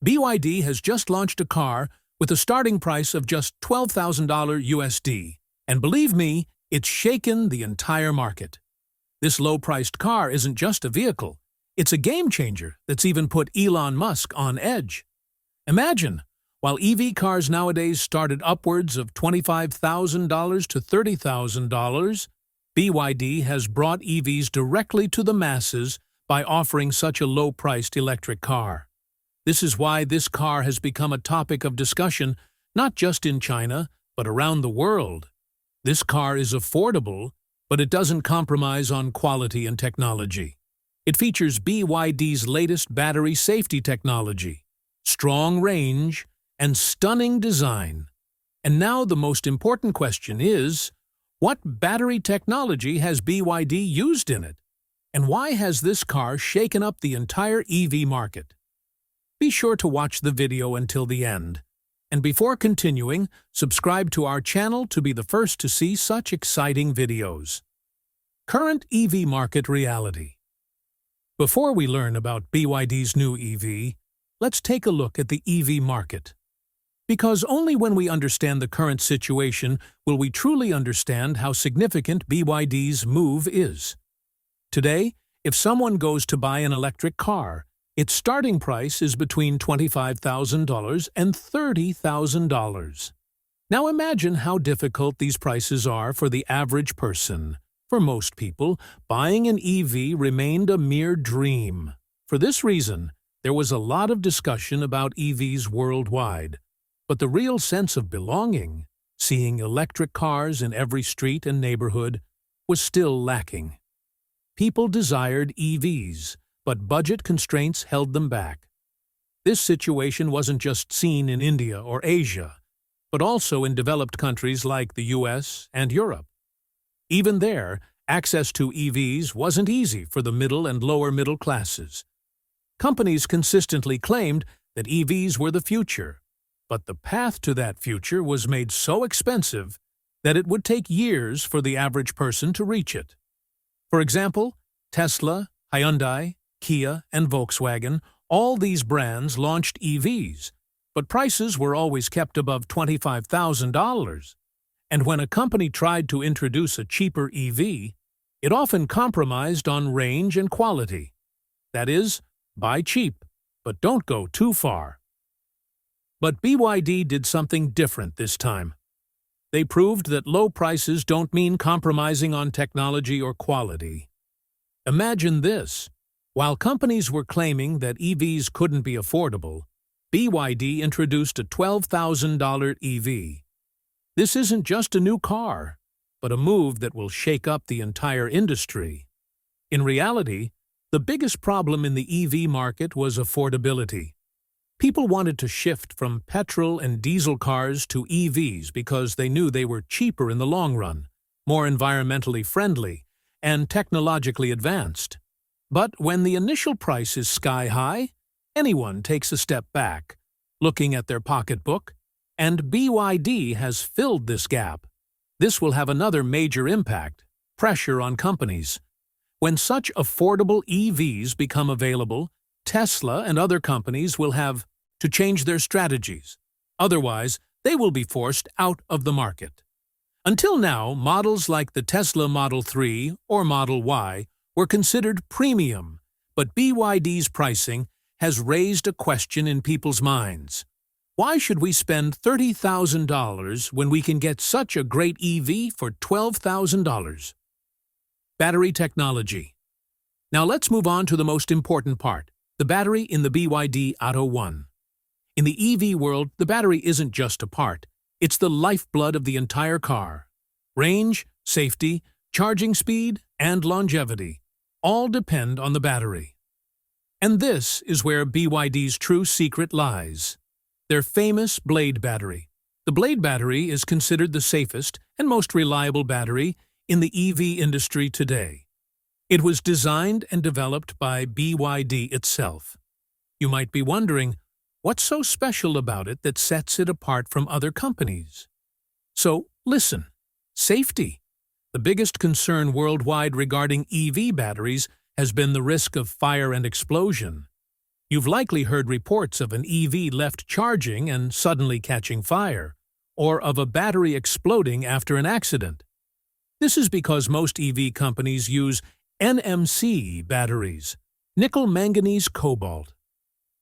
BYD has just launched a car with a starting price of just $12,000 USD, and believe me, it's shaken the entire market. This low-priced car isn't just a vehicle, it's a game-changer that's even put Elon Musk on edge. Imagine, while EV cars nowadays start at upwards of $25,000 to $30,000, BYD has brought EVs directly to the masses by offering such a low-priced electric car. This is why this car has become a topic of discussion not just in China, but around the world. This car is affordable, but it doesn't compromise on quality and technology. It features BYD's latest battery safety technology, strong range, and stunning design. And now the most important question is, what battery technology has BYD used in it? And why has this car shaken up the entire EV market? Be sure to watch the video until the end. And before continuing, subscribe to our channel to be the first to see such exciting videos. Current EV market reality. Before we learn about BYD's new EV, let's take a look at the EV market. Because only when we understand the current situation will we truly understand how significant BYD's move is. Today, if someone goes to buy an electric car, its starting price is between $25,000 and $30,000. Now imagine how difficult these prices are for the average person. For most people, buying an EV remained a mere dream. For this reason, there was a lot of discussion about EVs worldwide. But the real sense of belonging, seeing electric cars in every street and neighborhood, was still lacking. People desired EVs, but budget constraints held them back. This situation wasn't just seen in India or Asia, but also in developed countries like the US and Europe. Even there, access to EVs wasn't easy for the middle and lower middle classes. Companies consistently claimed that EVs were the future, but the path to that future was made so expensive that it would take years for the average person to reach it. For example, Tesla, Hyundai, Kia, and Volkswagen, all these brands launched EVs, but prices were always kept above $25,000. And when a company tried to introduce a cheaper EV, it often compromised on range and quality. That is, buy cheap, but don't go too far. But BYD did something different this time. They proved that low prices don't mean compromising on technology or quality. Imagine this. While companies were claiming that EVs couldn't be affordable, BYD introduced a $12,000 EV. This isn't just a new car, but a move that will shake up the entire industry. In reality, the biggest problem in the EV market was affordability. People wanted to shift from petrol and diesel cars to EVs because they knew they were cheaper in the long run, more environmentally friendly, and technologically advanced. But when the initial price is sky-high, anyone takes a step back, looking at their pocketbook, and BYD has filled this gap. This will have another major impact: pressure on companies. When such affordable EVs become available, Tesla and other companies will have to change their strategies. Otherwise, they will be forced out of the market. Until now, models like the Tesla Model 3 or Model Y were considered premium, but BYD's pricing has raised a question in people's minds. Why should we spend $30,000 when we can get such a great EV for $12,000? Battery technology. Now let's move on to the most important part, the battery in the BYD Atto 1. In the EV world, the battery isn't just a part, it's the lifeblood of the entire car. Range, safety, charging speed, and longevity all depend on the battery. And this is where BYD's true secret lies. Their famous Blade battery. The Blade battery is considered the safest and most reliable battery in the EV industry today. It was designed and developed by BYD itself. You might be wondering, what's so special about it that sets it apart from other companies? So, listen. Safety. The biggest concern worldwide regarding EV batteries has been the risk of fire and explosion. You've likely heard reports of an EV left charging and suddenly catching fire, or of a battery exploding after an accident. This is because most EV companies use NMC batteries, nickel manganese cobalt.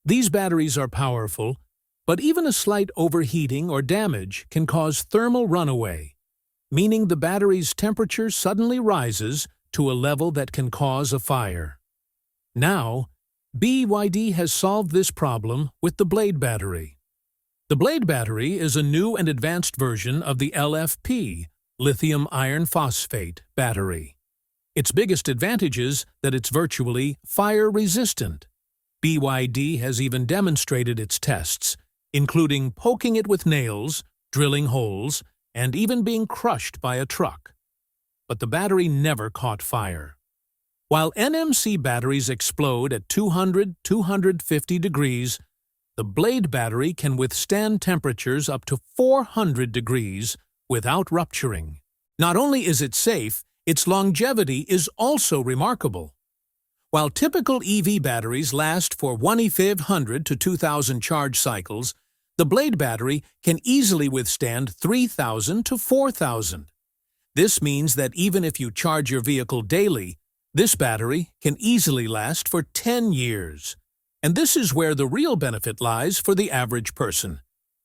These batteries are powerful, but even a slight overheating or damage can cause thermal runaway, meaning the battery's temperature suddenly rises to a level that can cause a fire. Now, BYD has solved this problem with the Blade battery. The Blade battery is a new and advanced version of the LFP, lithium iron phosphate, battery. Its biggest advantage is that it's virtually fire-resistant. BYD has even demonstrated its tests, including poking it with nails, drilling holes, and even being crushed by a truck. But the battery never caught fire. While NMC batteries explode at 200–250 degrees, the Blade battery can withstand temperatures up to 400 degrees without rupturing. Not only is it safe, its longevity is also remarkable. While typical EV batteries last for 1,500 to 2,000 charge cycles, the Blade battery can easily withstand 3,000 to 4,000. This means that even if you charge your vehicle daily, this battery can easily last for 10 years. And this is where the real benefit lies for the average person.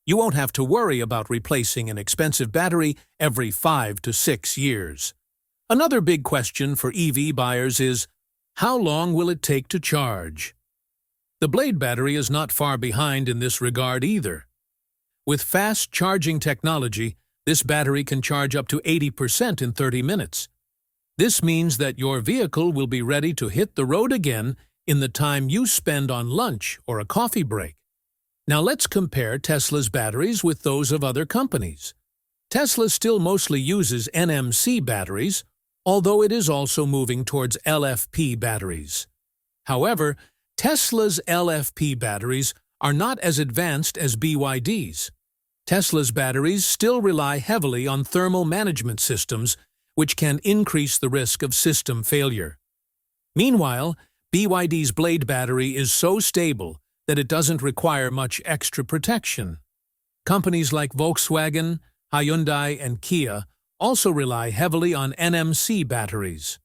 You won't have to worry about replacing an expensive battery every 5 to 6 years. Another big question for EV buyers is, how long will it take to charge? The Blade battery is not far behind in this regard either. With fast charging technology, this battery can charge up to 80% in 30 minutes. This means that your vehicle will be ready to hit the road again in the time you spend on lunch or a coffee break. Now let's compare Tesla's batteries with those of other companies. Tesla still mostly uses NMC batteries, although it is also moving towards LFP batteries. However, Tesla's LFP batteries are not as advanced as BYD's. Tesla's batteries still rely heavily on thermal management systems, which can increase the risk of system failure. Meanwhile, BYD's Blade battery is so stable that it doesn't require much extra protection. Companies like Volkswagen, Hyundai, and Kia also rely heavily on NMC batteries.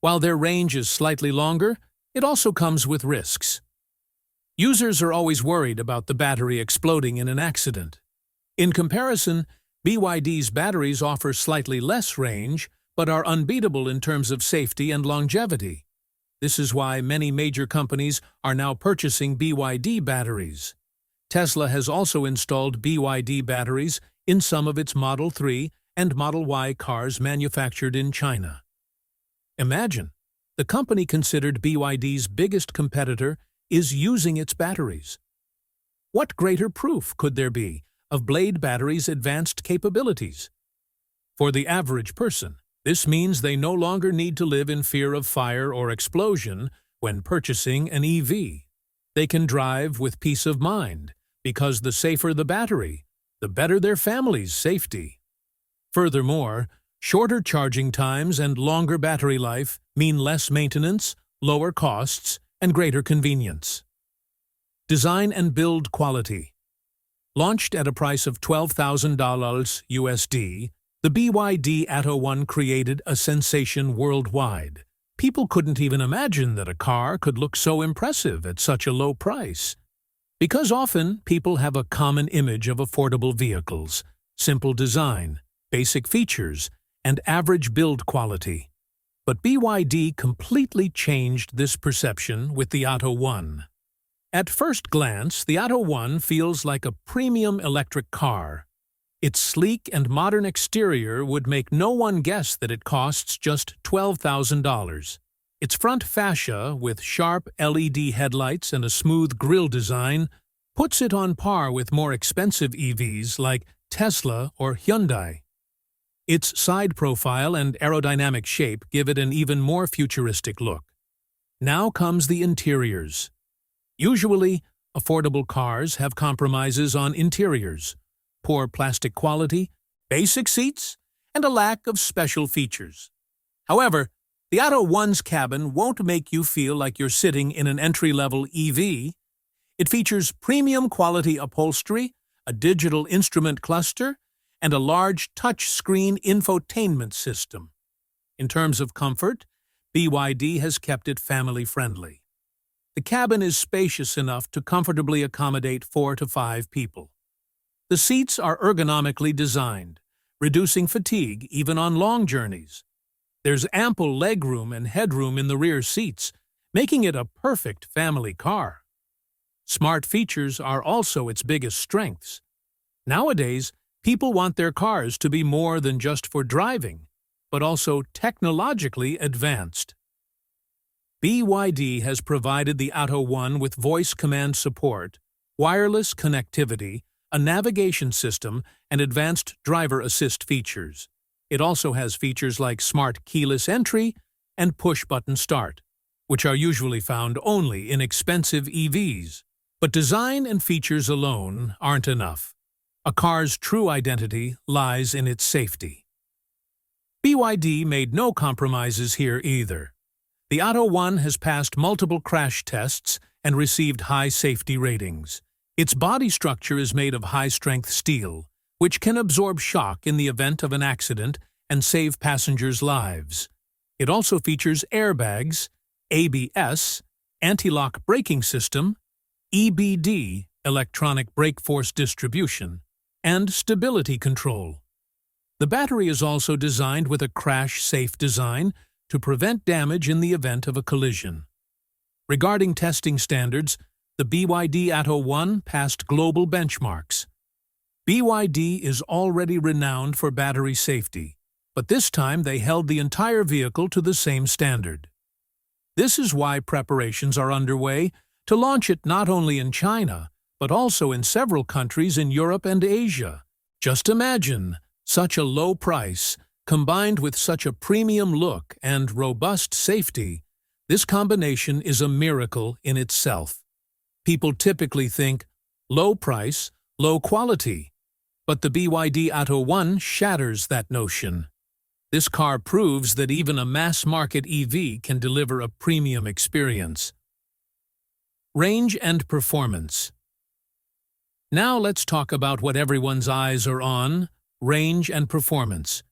While their range is slightly longer, it also comes with risks. Users are always worried about the battery exploding in an accident. In comparison, BYD's batteries offer slightly less range, but are unbeatable in terms of safety and longevity. This is why many major companies are now purchasing BYD batteries. Tesla has also installed BYD batteries in some of its Model 3 and Model Y cars manufactured in China. Imagine, the company considered BYD's biggest competitor is using its batteries. What greater proof could there be of Blade batteries' advanced capabilities? For the average person, this means they no longer need to live in fear of fire or explosion when purchasing an EV. They can drive with peace of mind, because the safer the battery, the better their family's safety. Furthermore, shorter charging times and longer battery life mean less maintenance, lower costs, and greater convenience. Design and build quality. Launched at a price of $12,000 USD, the BYD Atto 1 created a sensation worldwide. People couldn't even imagine that a car could look so impressive at such a low price. Because often, people have a common image of affordable vehicles, simple design, basic features, and average build quality. But BYD completely changed this perception with the Atto 1. At first glance, the Atto 1 feels like a premium electric car. Its sleek and modern exterior would make no one guess that it costs just $12,000. Its front fascia, with sharp LED headlights and a smooth grille design, puts it on par with more expensive EVs like Tesla or Hyundai. Its side profile and aerodynamic shape give it an even more futuristic look. Now comes the interiors. Usually, affordable cars have compromises on interiors: poor plastic quality, basic seats, and a lack of special features. However, the Atto 1's cabin won't make you feel like you're sitting in an entry-level EV. It features premium quality upholstery, a digital instrument cluster, and a large touch-screen infotainment system. In terms of comfort, BYD has kept it family-friendly. The cabin is spacious enough to comfortably accommodate 4 to 5 people. The seats are ergonomically designed, reducing fatigue even on long journeys. There's ample legroom and headroom in the rear seats, making it a perfect family car. Smart features are also its biggest strengths. Nowadays, people want their cars to be more than just for driving, but also technologically advanced. BYD has provided the Atto One with voice command support, wireless connectivity, a navigation system, and advanced driver assist features. It also has features like smart keyless entry and push-button start, which are usually found only in expensive EVs. But design and features alone aren't enough. A car's true identity lies in its safety. BYD made no compromises here either. The Atto One has passed multiple crash tests and received high safety ratings. Its body structure is made of high-strength steel, which can absorb shock in the event of an accident and save passengers' lives. It also features airbags, ABS, anti-lock braking system, EBD, electronic brake force distribution, and stability control. The battery is also designed with a crash-safe design to prevent damage in the event of a collision. Regarding testing standards, the BYD Atto One passed global benchmarks. BYD is already renowned for battery safety, but this time they held the entire vehicle to the same standard. This is why preparations are underway to launch it not only in China, but also in several countries in Europe and Asia. Just imagine such a low price, combined with such a premium look and robust safety. This combination is a miracle in itself. People typically think low price, low quality, but the BYD Atto One shatters that notion. This car proves that even a mass-market EV can deliver a premium experience. Range and performance. Now let's talk about what everyone's eyes are on, range and performance.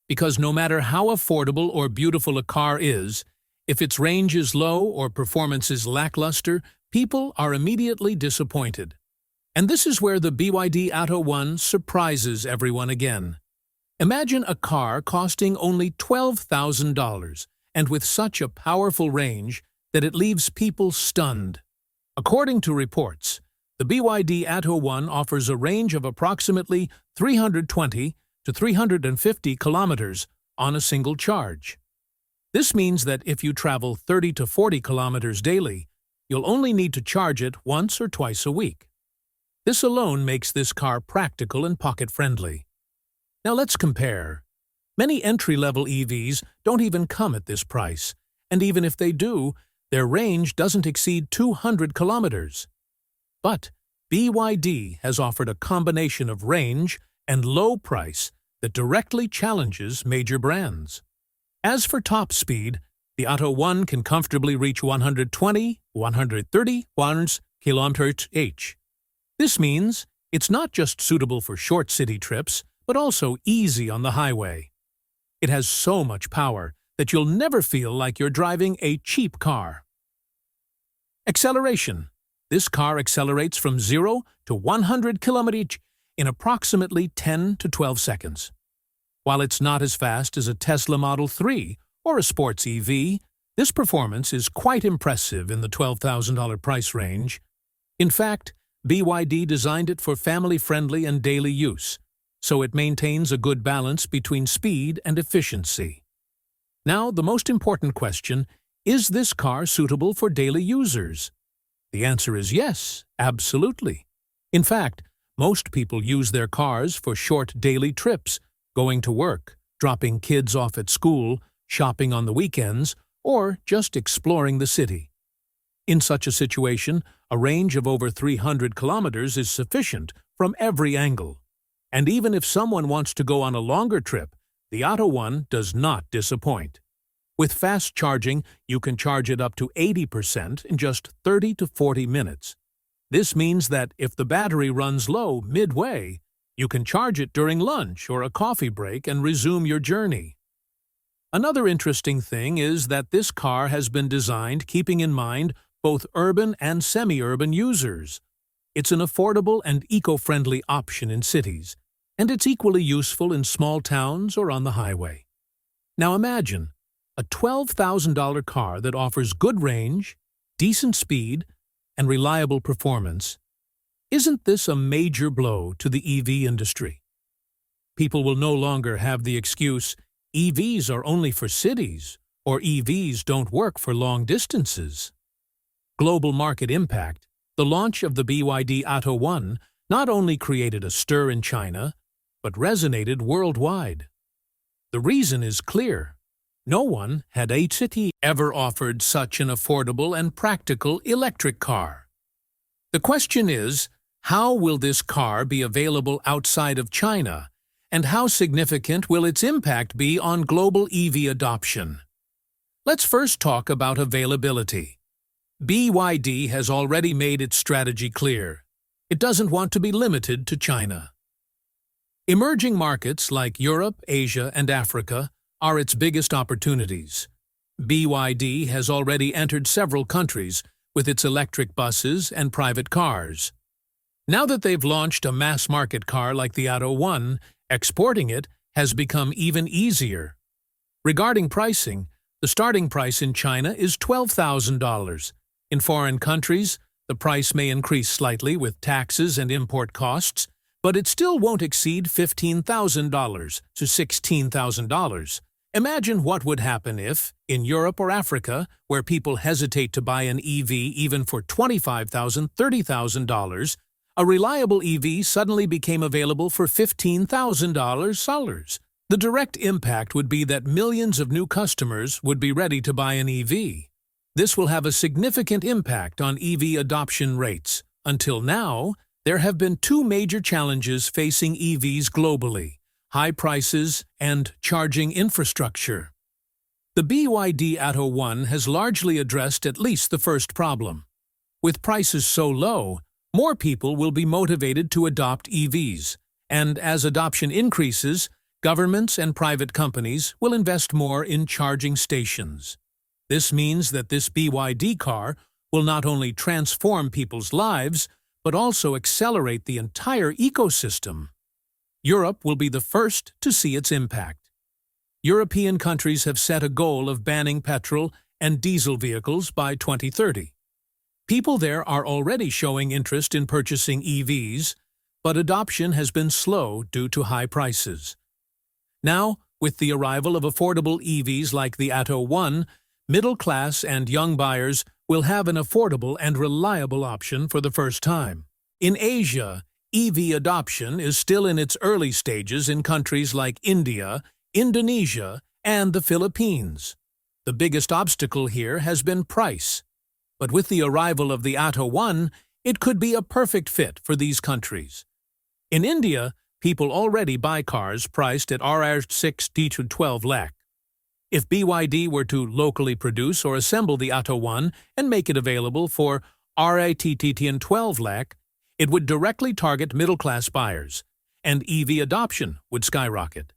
Because no matter how affordable or beautiful a car is, if its range is low or performance is lackluster, people are immediately disappointed. And this is where the BYD Atto One surprises everyone again. Imagine a car costing only $12,000 and with such a powerful range that it leaves people stunned. According to reports, the BYD Atto One offers a range of approximately 320 to 350 kilometers on a single charge. This means that if you travel 30 to 40 kilometers daily, you'll only need to charge it once or twice a week. This alone makes this car practical and pocket-friendly. Now let's compare. Many entry-level EVs don't even come at this price, and even if they do, their range doesn't exceed 200 kilometers. But BYD has offered a combination of range and low price that directly challenges major brands. As for top speed, the Atto One can comfortably reach 120, 130 km/h. This means it's not just suitable for short city trips, but also easy on the highway. It has so much power that you'll never feel like you're driving a cheap car. Acceleration. This car accelerates from 0 to 100 km/h in approximately 10 to 12 seconds. While it's not as fast as a Tesla Model 3 or a sports EV, this performance is quite impressive in the $12,000 price range. In fact, BYD designed it for family-friendly and daily use, so it maintains a good balance between speed and efficiency. Now, the most important question, is this car suitable for daily users? The answer is yes, absolutely. In fact, most people use their cars for short daily trips, going to work, dropping kids off at school, shopping on the weekends, or just exploring the city. In such a situation, a range of over 300 kilometers is sufficient from every angle. And even if someone wants to go on a longer trip, the Atto One does not disappoint. With fast charging, you can charge it up to 80% in just 30 to 40 minutes. This means that if the battery runs low midway, you can charge it during lunch or a coffee break and resume your journey. Another interesting thing is that this car has been designed keeping in mind both urban and semi-urban users. It's an affordable and eco-friendly option in cities, and it's equally useful in small towns or on the highway. Now imagine a $12,000 car that offers good range, decent speed, and reliable performance. Isn't this a major blow to the EV industry? People will no longer have the excuse, EVs are only for cities, or EVs don't work for long distances. Global market impact. The launch of the BYD Atto 1 not only created a stir in China, but resonated worldwide. The reason is clear. No one had ever offered such an affordable and practical electric car. The question is, how will this car be available outside of China, and how significant will its impact be on global EV adoption? Let's first talk about availability. BYD has already made its strategy clear. It doesn't want to be limited to China. Emerging markets like Europe, Asia, and Africa are its biggest opportunities. BYD has already entered several countries with its electric buses and private cars. Now that they've launched a mass-market car like the Atto 1, exporting it has become even easier. Regarding pricing, the starting price in China is $12,000. In foreign countries, the price may increase slightly with taxes and import costs, but it still won't exceed $15,000 to $16,000. Imagine what would happen if, in Europe or Africa, where people hesitate to buy an EV even for $25,000, $30,000, a reliable EV suddenly became available for $15,000. The direct impact would be that millions of new customers would be ready to buy an EV. This will have a significant impact on EV adoption rates. Until now, there have been two major challenges facing EVs globally: high prices and charging infrastructure. The BYD Atto 1 has largely addressed at least the first problem. With prices so low, more people will be motivated to adopt EVs, and as adoption increases, governments and private companies will invest more in charging stations. This means that this BYD car will not only transform people's lives, but also accelerate the entire ecosystem. Europe will be the first to see its impact. European countries have set a goal of banning petrol and diesel vehicles by 2030. People there are already showing interest in purchasing EVs, but adoption has been slow due to high prices. Now, with the arrival of affordable EVs like the Atto 1, middle-class and young buyers will have an affordable and reliable option for the first time. In Asia, EV adoption is still in its early stages in countries like India, Indonesia, and the Philippines. The biggest obstacle here has been price. But with the arrival of the Atto 1, it could be a perfect fit for these countries. In India, people already buy cars priced at Rs 6 to 12 lakh. If BYD were to locally produce or assemble the Atto 1 and make it available for Rs 12 lakh, it would directly target middle-class buyers, and EV adoption would skyrocket.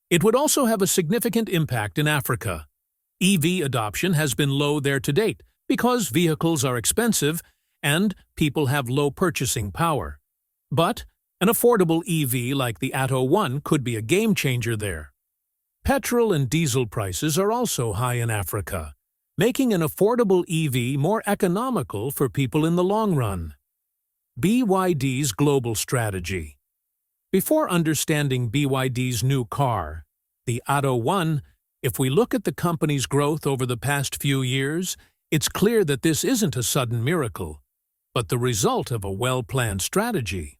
It would also have a significant impact in Africa. EV adoption has been low there to date because vehicles are expensive and people have low purchasing power. But an affordable EV like the Atto 1 could be a game-changer there. Petrol and diesel prices are also high in Africa, making an affordable EV more economical for people in the long run. BYD's global strategy. Before understanding BYD's new car, the Atto 1, if we look at the company's growth over the past few years, it's clear that this isn't a sudden miracle, but the result of a well-planned strategy.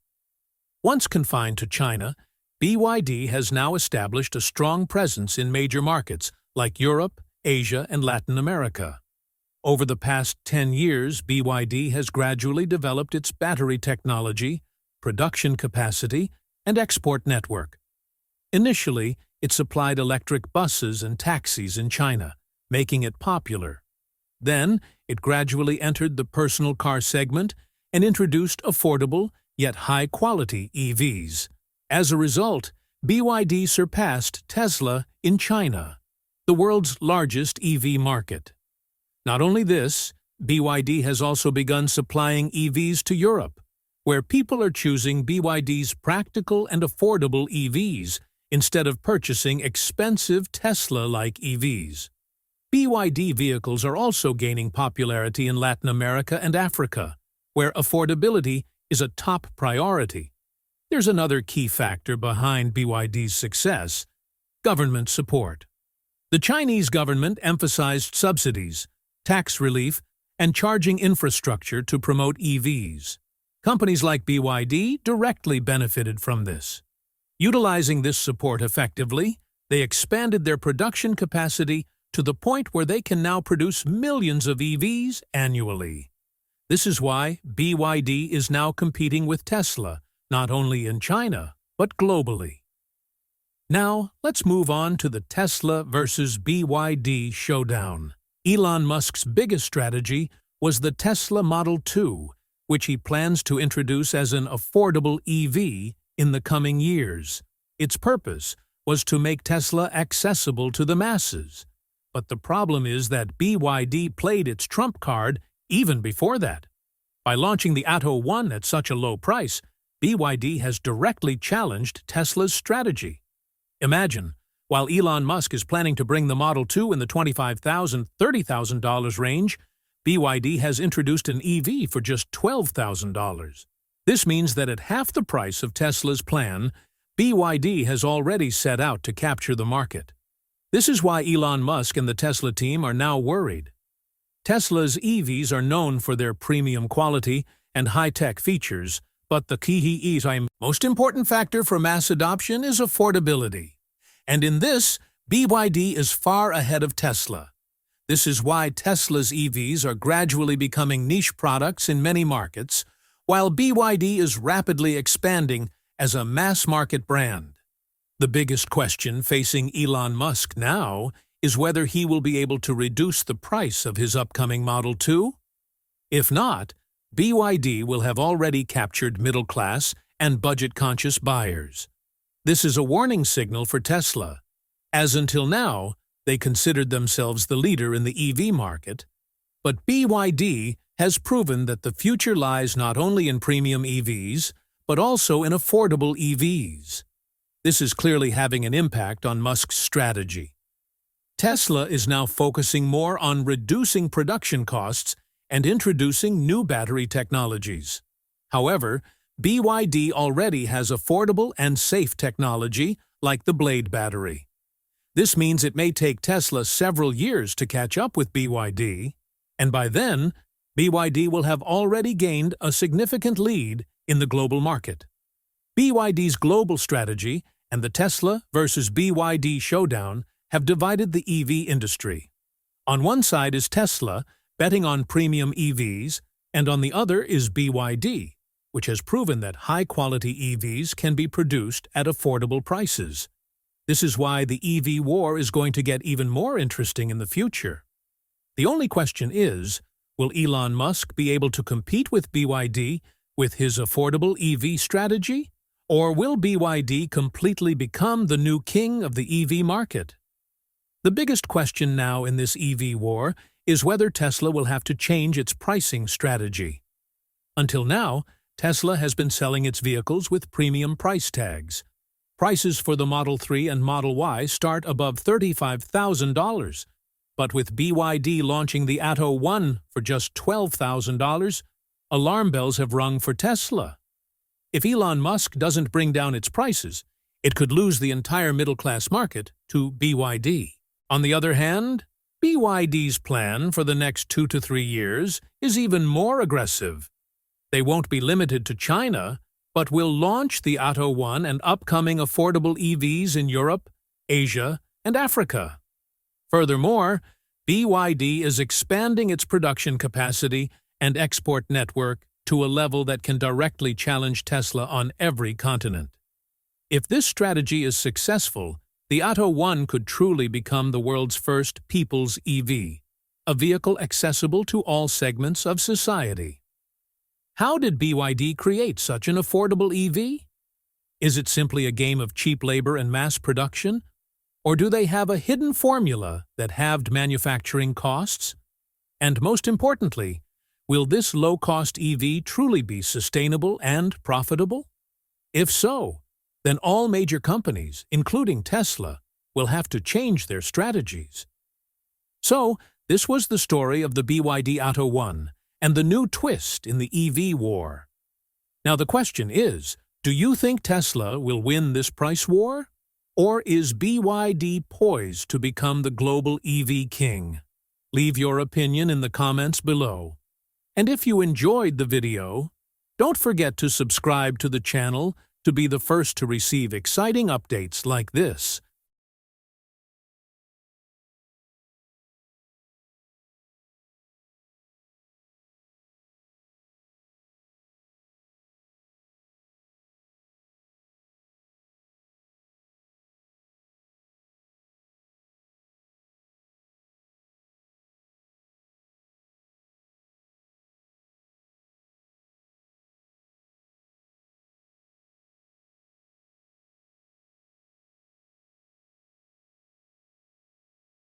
Once confined to China, BYD has now established a strong presence in major markets like Europe, Asia, and Latin America. Over the past 10 years, BYD has gradually developed its battery technology, production capacity, and export network. Initially, it supplied electric buses and taxis in China, making it popular. Then, it gradually entered the personal car segment and introduced affordable yet high-quality EVs. As a result, BYD surpassed Tesla in China, the world's largest EV market. Not only this, BYD has also begun supplying EVs to Europe, where people are choosing BYD's practical and affordable EVs instead of purchasing expensive Tesla-like EVs. BYD vehicles are also gaining popularity in Latin America and Africa, where affordability is a top priority. There's another key factor behind BYD's success: government support. The Chinese government emphasized subsidies, tax relief, and charging infrastructure to promote EVs. Companies like BYD directly benefited from this. Utilizing this support effectively, they expanded their production capacity to the point where they can now produce millions of EVs annually. This is why BYD is now competing with Tesla, not only in China, but globally. Now, let's move on to the Tesla versus BYD showdown. Elon Musk's biggest strategy was the Tesla Model 2, which he plans to introduce as an affordable EV in the coming years. Its purpose was to make Tesla accessible to the masses. But the problem is that BYD played its trump card even before that. By launching the Atto 1 at such a low price, BYD has directly challenged Tesla's strategy. Imagine, while Elon Musk is planning to bring the Model 2 in the $25,000 to $30,000 range, BYD has introduced an EV for just $12,000. This means that at half the price of Tesla's plan, BYD has already set out to capture the market. This is why Elon Musk and the Tesla team are now worried. Tesla's EVs are known for their premium quality and high-tech features, but the most important factor for mass adoption is affordability. And in this, BYD is far ahead of Tesla. This is why Tesla's EVs are gradually becoming niche products in many markets, while BYD is rapidly expanding as a mass-market brand. The biggest question facing Elon Musk now is whether he will be able to reduce the price of his upcoming Model 2. If not, BYD will have already captured middle-class and budget-conscious buyers. This is a warning signal for Tesla, as until now, they considered themselves the leader in the EV market. But BYD has proven that the future lies not only in premium EVs, but also in affordable EVs. This is clearly having an impact on Musk's strategy. Tesla is now focusing more on reducing production costs and introducing new battery technologies. However, BYD already has affordable and safe technology like the Blade battery. This means it may take Tesla several years to catch up with BYD, and by then, BYD will have already gained a significant lead in the global market. BYD's global strategy and the Tesla versus BYD showdown have divided the EV industry. On one side is Tesla, betting on premium EVs, and on the other is BYD, which has proven that high-quality EVs can be produced at affordable prices. This is why the EV war is going to get even more interesting in the future. The only question is, will Elon Musk be able to compete with BYD with his affordable EV strategy? Or will BYD completely become the new king of the EV market? The biggest question now in this EV war is whether Tesla will have to change its pricing strategy. Until now, Tesla has been selling its vehicles with premium price tags. Prices for the Model 3 and Model Y start above $35,000, but with BYD launching the Atto 1 for just $12,000, alarm bells have rung for Tesla. If Elon Musk doesn't bring down its prices, it could lose the entire middle-class market to BYD. On the other hand, BYD's plan for the next 2 to 3 years is even more aggressive. They won't be limited to China, but will launch the Atto 1 and upcoming affordable EVs in Europe, Asia, and Africa. Furthermore, BYD is expanding its production capacity and export network to a level that can directly challenge Tesla on every continent. If this strategy is successful, the Atto 1 could truly become the world's first people's EV, a vehicle accessible to all segments of society. How did BYD create such an affordable EV? Is it simply a game of cheap labor and mass production? Or do they have a hidden formula that halved manufacturing costs? And most importantly, will this low-cost EV truly be sustainable and profitable? If so, then all major companies, including Tesla, will have to change their strategies. So, this was the story of the BYD Atto 1 and the new twist in the EV war. Now the question is, do you think Tesla will win this price war? Or is BYD poised to become the global EV king? Leave your opinion in the comments below. And if you enjoyed the video, don't forget to subscribe to the channel to be the first to receive exciting updates like this.